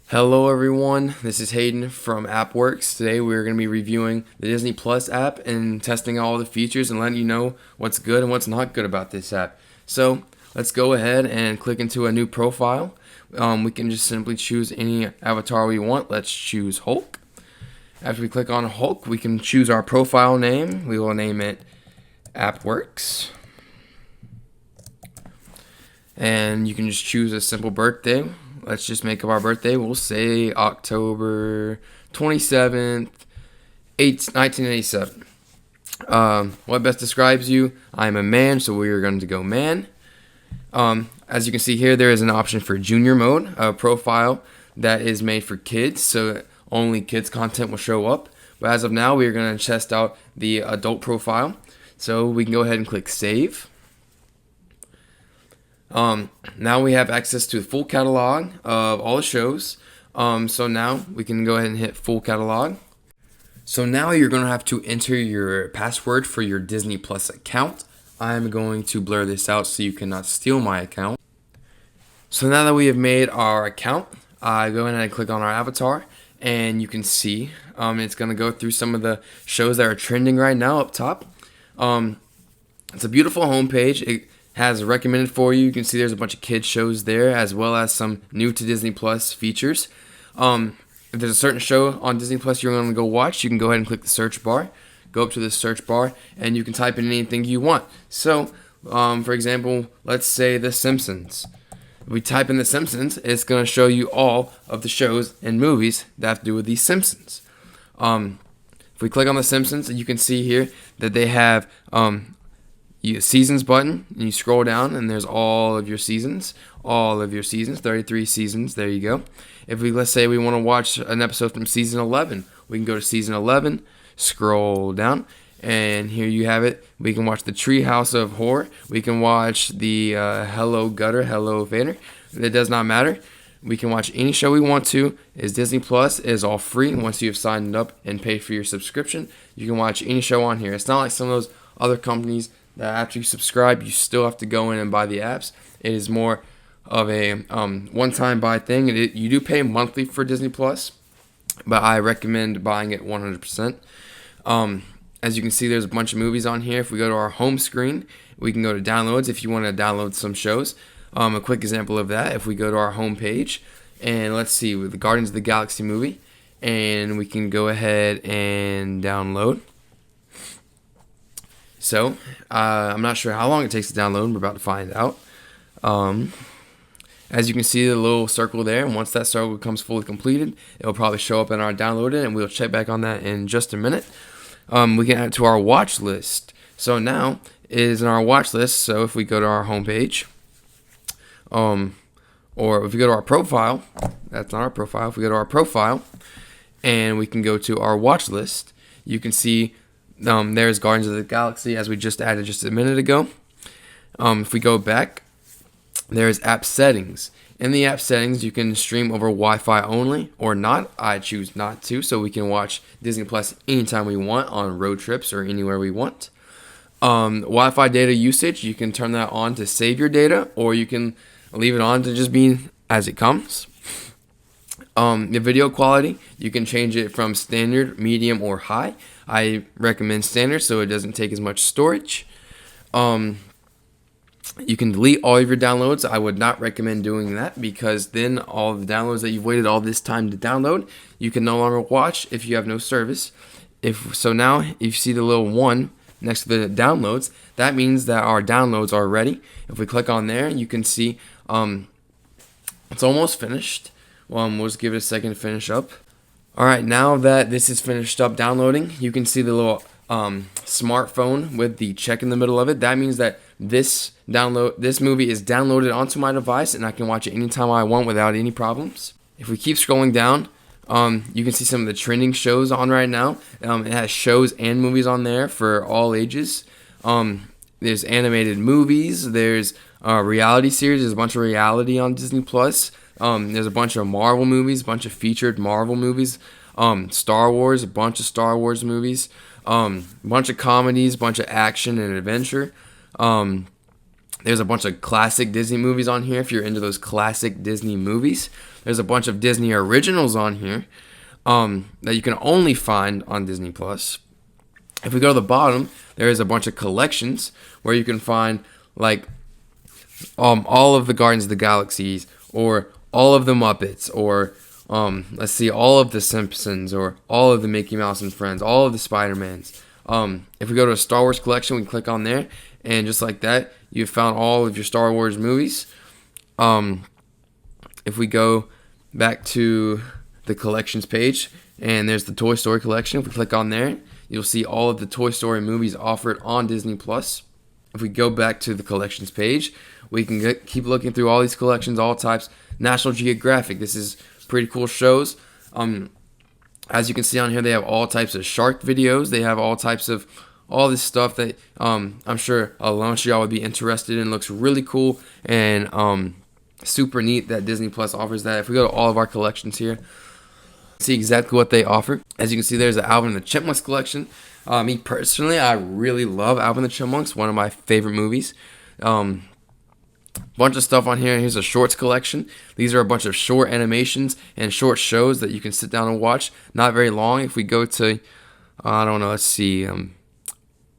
Hello everyone, this is Hayden from AppWorks. Today we're going to be reviewing the Disney Plus app and testing all the features and letting you know what's good and what's not good about this app. So let's go ahead and click into a new profile. We can just simply choose any avatar we want. Let's choose Hulk. After we click on Hulk, we can choose our profile name. We will name it AppWorks. And you can just choose a simple birthday. Let's just make up our birthday. We'll say October 27th, 1987. What best describes you? I'm a man, so we are going to go man. As you can see here, there is an option for junior mode, a profile that is made for kids, so only kids content will show up. But as of now, we are going to test out the adult profile. So we can go ahead and click save. Now we have access to the full catalog of all the shows. So now we can go ahead and hit full catalog. So now you're going to have to enter your password for your Disney Plus account. I'm going to blur this out so you cannot steal my account. So now that we have made our account, I go ahead and click on our avatar, and you can see it's going to go through some of the shows that are trending right now up top. It's a beautiful homepage. It has recommended for you. You can see there's a bunch of kids shows there, as well as some new to Disney Plus features. If there's a certain show on Disney Plus you're going to go watch, you can go ahead and click the search bar, go up to the search bar, and you can type in anything you want. So, for example, let's say The Simpsons. If we type in The Simpsons, it's going to show you all of the shows and movies that have to do with The Simpsons. If we click on The Simpsons, you can see here that they have seasons button, and you scroll down and there's all of your seasons, 33 seasons. There you go. If let's say we want to watch an episode from season 11, we can go to season 11, scroll down, and here you have it. We can watch the Treehouse of Horror. We can watch the Hello Gutter, Hello Vader. It does not matter. We can watch any show we want to. Is Disney Plus is all free. Once you have signed up and paid for your subscription, you can watch any show on here. It's not like some of those other companies that after you subscribe, you still have to go in and buy the apps. It is more of a one-time buy thing. You do pay monthly for Disney Plus, but I recommend buying it 100%. As you can see, there's a bunch of movies on here. If we go to our home screen, we can go to downloads if you want to download some shows. A quick example of that, if we go to our home page, and let's see, with the Guardians of the Galaxy movie, and we can go ahead and download. So, I'm not sure how long it takes to download. We're about to find out. As you can see, the little circle there, and once that circle becomes fully completed, it'll probably show up in our downloaded, and we'll check back on that in just a minute. We can add it to our watch list. So now it is in our watch list. So if we go to our homepage, or if we go to our profile, that's not our profile. If we go to our profile, and we can go to our watch list, you can see there's Guardians of the Galaxy, as we just added just a minute ago. If we go back, there's app settings. In the app settings, you can stream over Wi-Fi only or not. I choose not to, so we can watch Disney Plus anytime we want on road trips or anywhere we want. Wi-Fi data usage, you can turn that on to save your data, or you can leave it on to just be as it comes. The video quality, you can change it from standard, medium, or high. I recommend standard so it doesn't take as much storage. You can delete all of your downloads. I would not recommend doing that, because then all the downloads that you've waited all this time to download, you can no longer watch if you have no service. Now, if you see the little 1 next to the downloads, that means that our downloads are ready. If we click on there, you can see it's almost finished. We'll just give it a second to finish up. Alright, now that this is finished up downloading, you can see the little smartphone with the check in the middle of it. That means that this movie is downloaded onto my device, and I can watch it anytime I want without any problems. If we keep scrolling down, you can see some of the trending shows on right now. It has shows and movies on there for all ages. There's animated movies. There's reality series. There's a bunch of reality on Disney Plus. There's a bunch of Marvel movies, a bunch of featured Marvel movies. Star Wars, a bunch of Star Wars movies. A bunch of comedies, a bunch of action and adventure. There's a bunch of classic Disney movies on here if you're into those classic Disney movies. there's a bunch of Disney originals on here that you can only find on Disney Plus. If we go to the bottom, there is a bunch of collections where you can find like all of the Guardians of the Galaxies, or all of the Muppets, or let's see, all of the Simpsons, or all of the Mickey Mouse and Friends, all of the Spider-Mans. If we go to a Star Wars collection, we can click on there, and just like that, you've found all of your Star Wars movies. If we go back to the collections page, and there's the Toy Story collection, if we click on there, you'll see all of the Toy Story movies offered on Disney Plus. If we go back to the collections page, we can keep looking through all these collections, all types. National Geographic, this is pretty cool shows. As you can see on here, they have all types of shark videos. They have all types of all this stuff that I'm sure a bunch of y'all would be interested in. Looks really cool and super neat that Disney Plus offers that. If we go to all of our collections here, see exactly what they offer. As you can see, there's the Alvin and the Chipmunks collection. Me personally, I really love Alvin and the Chipmunks, one of my favorite movies. Bunch of stuff on here. Here's a shorts collection. These are a bunch of short animations and short shows that you can sit down and watch. Not very long. If we go to, I don't know, let's see,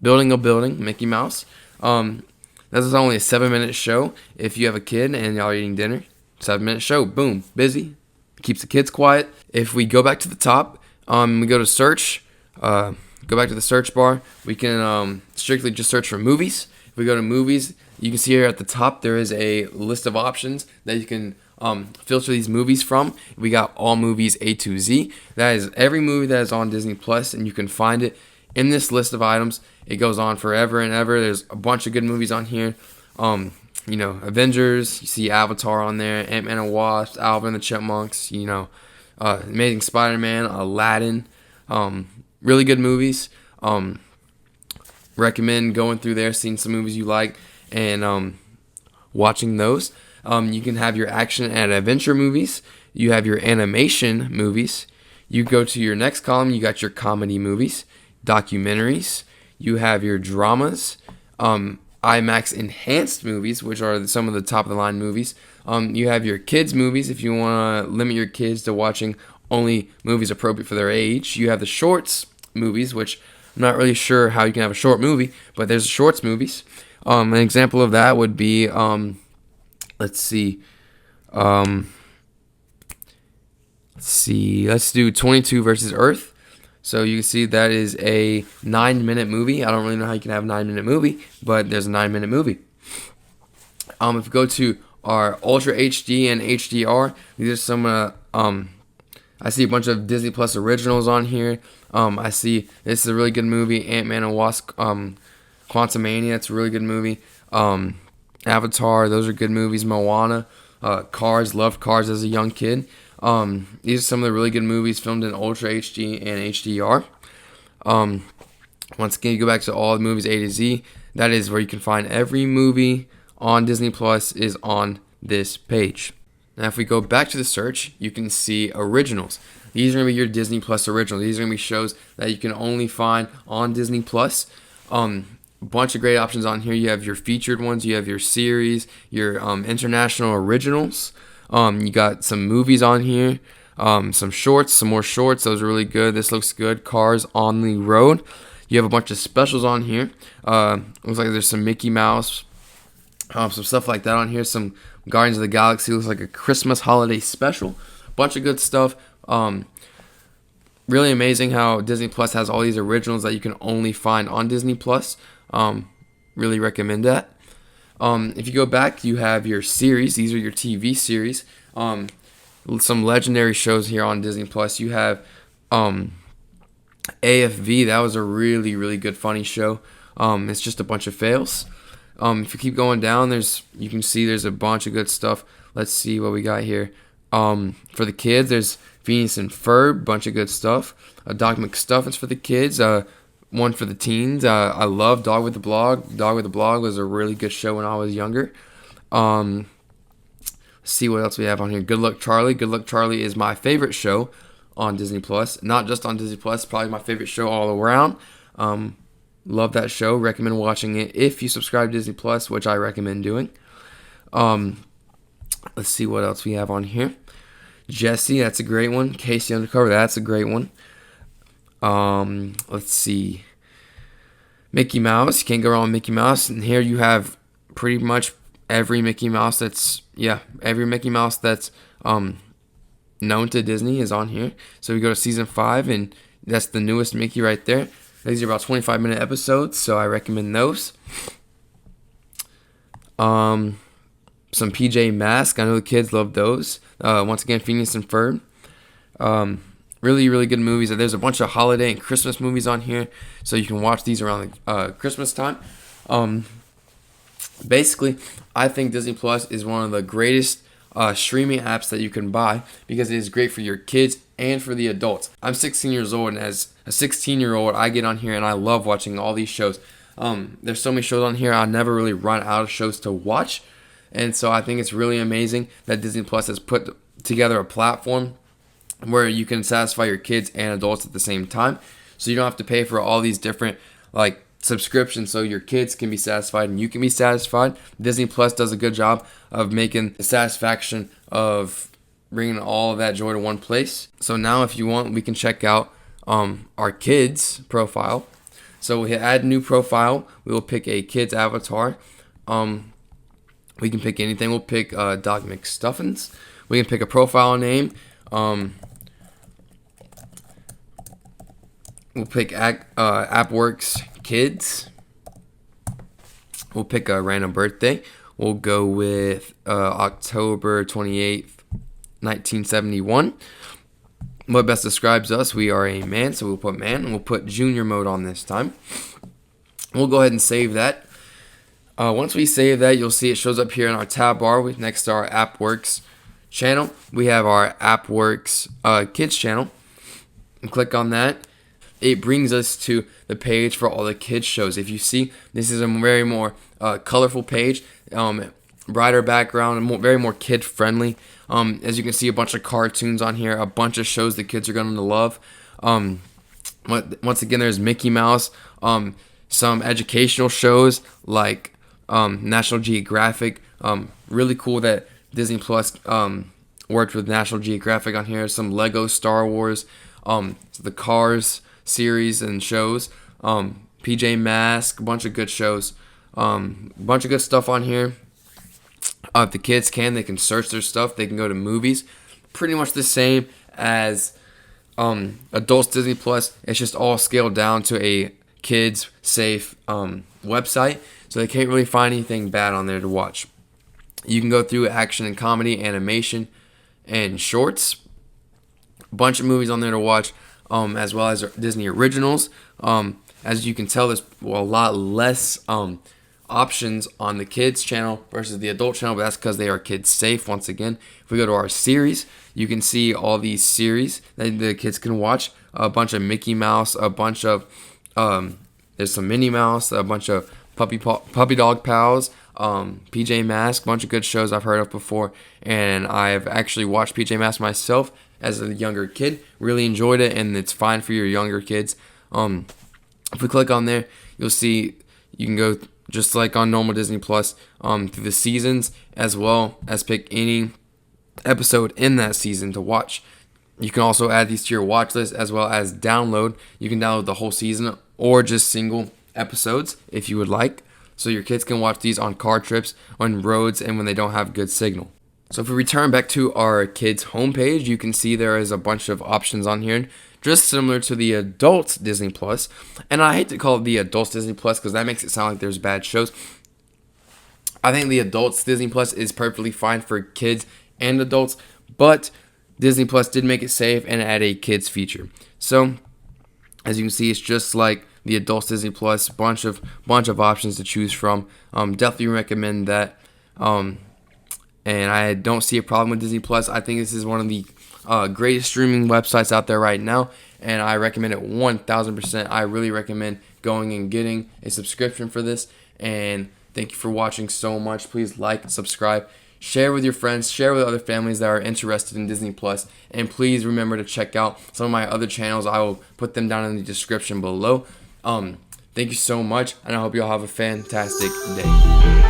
Building a Building, Mickey Mouse. This is only a 7-minute show. If you have a kid and y'all are eating dinner, 7-minute show, boom, busy. Keeps the kids quiet. If we go back to the top, we go to search, go back to the search bar, we can strictly just search for movies. If we go to movies, you can see here at the top there is a list of options that you can filter these movies from. We got all movies A to Z. That is every movie that is on Disney Plus, and you can find it in this list of items. It goes on forever and ever. There's a bunch of good movies on here. Avengers, you see Avatar on there, Ant-Man and Wasp, Alvin and the Chipmunks, Amazing Spider-Man, Aladdin. Really good movies. Recommend going through there, seeing some movies you like, and watching those. You can have your action and adventure movies. You have your animation movies. You go to your next column, you got your comedy movies, documentaries. You have your dramas, IMAX enhanced movies, which are some of the top of the line movies. You have your kids movies if you want to limit your kids to watching only movies appropriate for their age. You have the shorts movies, which I'm not really sure how you can have a short movie, but there's shorts movies. An example of that would be, let's do 22 versus Earth. So you can see that is a 9-minute movie. I don't really know how you can have a 9-minute movie, but there's a 9-minute movie. If we go to our Ultra HD and HDR, these are some I see a bunch of Disney Plus originals on here. I see this is a really good movie, Ant-Man and Wasp, Quantumania, it's a really good movie. Avatar, those are good movies. Moana, Cars, loved Cars as a young kid. These are some of the really good movies filmed in Ultra HD and HDR. Once again, you go back to all the movies A to Z. That is where you can find every movie on Disney Plus is on this page. Now, if we go back to the search, you can see originals. These are going to be your Disney Plus originals. These are going to be shows that you can only find on Disney Plus. Bunch of great options on here. You have your featured ones. You have your series, your international originals. You got some movies on here. Some shorts, some more shorts. Those are really good. This looks good. Cars on the Road. You have a bunch of specials on here. Looks like there's some Mickey Mouse. Some stuff like that on here. Some Guardians of the Galaxy. Looks like a Christmas holiday special. Bunch of good stuff. Really amazing how Disney Plus has all these originals that you can only find on Disney Plus. Really recommend that. If you go back, you have your series. These are your TV series. Some legendary shows here on Disney Plus. You have AFV. That was a really, really good, funny show. It's just a bunch of fails. If you keep going down, you can see there's a bunch of good stuff. Let's see what we got here. For the kids, there's Phineas and Ferb, bunch of good stuff. Doc McStuffins for the kids. One for the teens. I love Dog with the Blog. Dog with the Blog was a really good show when I was younger. Let's see what else we have on here. Good Luck Charlie. Good Luck Charlie is my favorite show on Disney Plus. Not just on Disney Plus, probably my favorite show all around. Love that show. Recommend watching it if you subscribe to Disney Plus, which I recommend doing. Let's see what else we have on here. Jesse, that's a great one. Casey Undercover, that's a great one. Let's see. Mickey Mouse, you can't go wrong with Mickey Mouse. And here you have pretty much every Mickey Mouse every Mickey Mouse that's known to Disney is on here. So we go to season 5, and that's the newest Mickey right there. These are about 25-minute episodes, so I recommend those. Some PJ Masks, I know the kids love those. Once again, Phineas and Ferb. Really, really good movies. There's a bunch of holiday and Christmas movies on here, so you can watch these around Christmas time. Basically, I think Disney Plus is one of the greatest streaming apps that you can buy because it is great for your kids and for the adults. I'm 16 years old, and as a 16-year-old, I get on here and I love watching all these shows. There's so many shows on here, I'll never really run out of shows to watch. And so I think it's really amazing that Disney Plus has put together a platform where you can satisfy your kids and adults at the same time. So you don't have to pay for all these different subscriptions, so your kids can be satisfied and you can be satisfied. Disney Plus does a good job of making the satisfaction of bringing all of that joy to one place. So now if you want, we can check out our kids profile. So we add a new profile. We will pick a kid's avatar. We can pick anything. We'll pick Doc McStuffins. We can pick a profile name. We'll pick AppWorks Kids. We'll pick a random birthday. We'll go with October 28th, 1971. What best describes us? We are a man, so we'll put man, and we'll put junior mode on this time. We'll go ahead and save that. Once we save that, you'll see it shows up here in our tab bar next to our AppWorks channel. We have our AppWorks Kids channel. And click on that. It brings us to the page for all the kids shows. If you see, this is a very more colorful page, brighter background, and very more kid friendly. As you can see, a bunch of cartoons on here, a bunch of shows the kids are going to love. Once again, there's Mickey Mouse, some educational shows like National Geographic. Really cool that Disney Plus worked with National Geographic on here. Some Lego Star Wars, the Cars series and shows, PJ Masks, a bunch of good shows, a bunch of good stuff on here. If the kids they can search their stuff. They can go to movies. Pretty much the same as adults Disney Plus. It's just all scaled down to a kids safe website, so they can't really find anything bad on there to watch. You can go through action and comedy, animation, and shorts. A bunch of movies on there to watch, as well as Disney originals. As you can tell, there's a lot less options on the kids channel versus the adult channel, but that's because they are kids safe. Once again, if we go to our series, you can see all these series that the kids can watch. A bunch of Mickey Mouse, a bunch of there's some Minnie Mouse, a bunch of Puppy Dog Pals, PJ Masks, a bunch of good shows I've heard of before, and I've actually watched PJ Masks myself as a younger kid. Really enjoyed it, and it's fine for your younger kids. If we click on there, you'll see you can go just like on normal Disney Plus through the seasons, as well as pick any episode in that season to watch. You can also add these to your watch list, as well as download. You can download the whole season or just single episodes if you would like, so your kids can watch these on car trips, on roads, and when they don't have good signal. So if we return back to our kids homepage, you can see there is a bunch of options on here, just similar to the adults Disney Plus. And I hate to call it the adults Disney Plus because that makes it sound like there's bad shows. I think the adults Disney Plus is perfectly fine for kids and adults, but Disney Plus did make it safe and add a kids feature. So as you can see, it's just like the adults Disney Plus, bunch of options to choose from. Definitely recommend that. And I don't see a problem with Disney Plus. I think this is one of the greatest streaming websites out there right now, and I recommend it 1000%. I really recommend going and getting a subscription for this. And thank you for watching so much. Please like and subscribe. Share with your friends. Share with other families that are interested in Disney Plus. And please remember to check out some of my other channels. I will put them down in the description below. Thank you so much, and I hope you all have a fantastic day.